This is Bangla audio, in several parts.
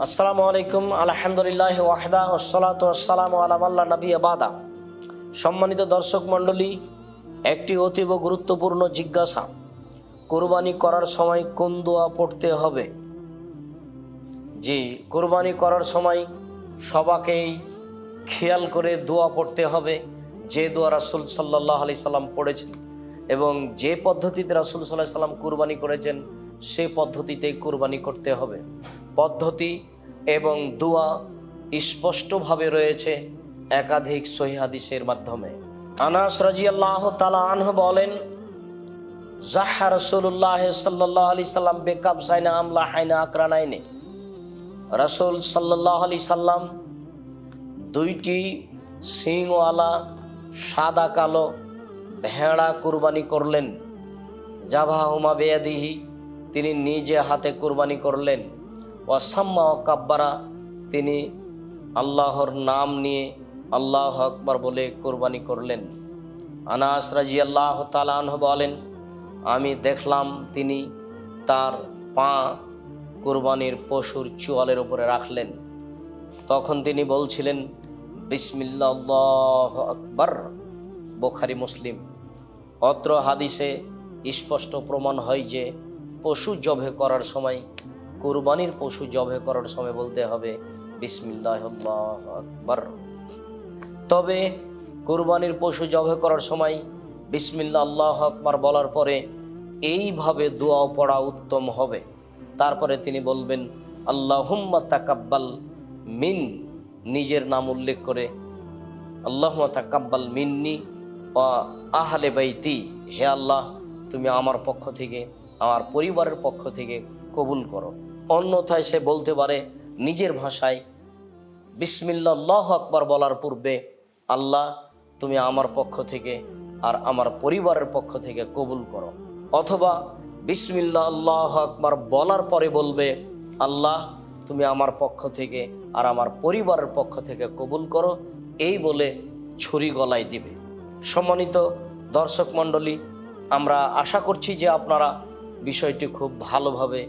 আসসালামু আলাইকুম, আলহামদুলিল্লাহ ওয়াহদা ওয়াসসালাতু ওয়াসসালামু আলা মান লা নাবিয়্যা বাদা। সম্মানিত দর্শক মণ্ডলী, একটি অতীব গুরুত্বপূর্ণ জিজ্ঞাসা, কুরবানি করার সময় কোন দোয়া পড়তে হবে? জি, কুরবানি করার সময় সবাকেই খেয়াল করে দোয়া পড়তে হবে, যে দোয়া রাসূল সাল্লাল্লাহু আলাইহি সাল্লাম পড়েছেন এবং যে পদ্ধতিতে রাসূল সাল্লাল্লাহু আলাইহি সাল্লাম কুরবানি করেছেন সে পদ্ধতিতেই কুরবানি করতে হবে। পদ্ধতি এবং দোয়া স্পষ্টভাবে রয়েছে একাধিক সহিহ হাদিসের মাধ্যমে। আনাস রাদিয়াল্লাহু তাআলা আনহু বলেন, জাহা রাসূলুল্লাহ সাল্লাল্লাহু আলাইহি সাল্লাম বিকাবসাইনা আমলাহাইনা আকরানাইনে। রাসূল সাল্লাল্লাহু আলাইহি সাল্লাম দুইটি সিংওয়ালা সাদা কালো ভেড়া কুরবানি করলেন। জাবাহুমা বিয়াদিহি, তিনি নিজে হাতে কুরবানি করলেন। ওয়াসাম্মা ও কাব্বারা, তিনি আল্লাহর নাম নিয়ে আল্লাহু আকবার বলে কুরবানি করলেন। আনাস রাদিয়াল্লাহু তাআলা আনহু বলেন, আমি দেখলাম তিনি তার পা কুরবানির পশুর চোয়ালের উপরে রাখলেন। তখন তিনি বলছিলেন, বিসমিল্লাহ আল্লাহু আকবার। বুখারী মুসলিম। অত্র হাদিসে স্পষ্ট প্রমাণ হয় যে পশু জবে করার সময়, কুরবানির পশু জবে করার সময় বলতে হবে বিসমিল্লাহ আল্লাহু আকবার। তবে কুরবানির পশু জবে করার সময় বিসমিল্লাহ আল্লাহু আকবার বলার পরে এইভাবে দোয়া পড়া উত্তম হবে। তারপরে তিনি বলবেন আল্লাহুম্মা তাকাব্বাল মিন, নিজের নাম উল্লেখ করে আল্লাহুম্মা তাকাব্বাল মিন্নি ওয়া আহলে বাইতি, হে আল্লাহ তুমি আমার পক্ষ থেকে, আমার পরিবারের পক্ষ থেকে কবুল করো। অন্যথায় সে বলতে পারে নিজের ভাষায় বিসমিল্লাহ আল্লাহু আকবার বলার পূর্বে আল্লাহ তুমি আমার পক্ষ থেকে আর আমার পরিবারের পক্ষ থেকে কবুল করো। অথবা বিসমিল্লাহ আল্লাহু আকবার বলার পরে বলবে আল্লাহ তুমি আমার পক্ষ থেকে আর আমার পরিবারের পক্ষ থেকে কবুল করো, এই বলে ছুরি গলায় দিবে। সম্মানিত দর্শক মণ্ডলী, আমরা আশা করছি যে আপনারা বিষয়টি খুব ভালোভাবে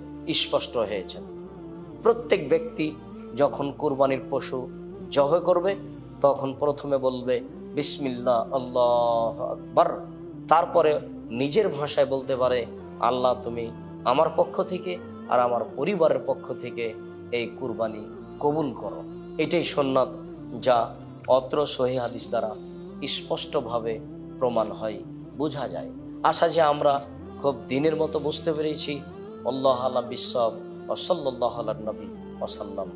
স্পষ্ট হয়েছেন। প্রত্যেক ব্যক্তি যখন কুরবানির পশু জবে করবে তখন প্রথমে বলবে বিসমিল্লাহ আল্লাহু আকবার, তারপরে নিজের ভাষায় বলতে পারে আল্লাহ তুমি আমার পক্ষ থেকে আর আমার পরিবারের পক্ষ থেকে এই কুরবানি কবুল করো। এটাই সুন্নাত, যা অত্র সহিহ হাদিস দ্বারা স্পষ্টভাবে প্রমাণ হয়, বোঝা যায়। আশা যে আমরা খুব দিনের মতো বুঝতে পেরেছি। আল্লাহু আ'লাম বিশ-শাওয়াব। ওয়া সাল্লাল্লাহু আলা নবী ওয়া সাল্লাম।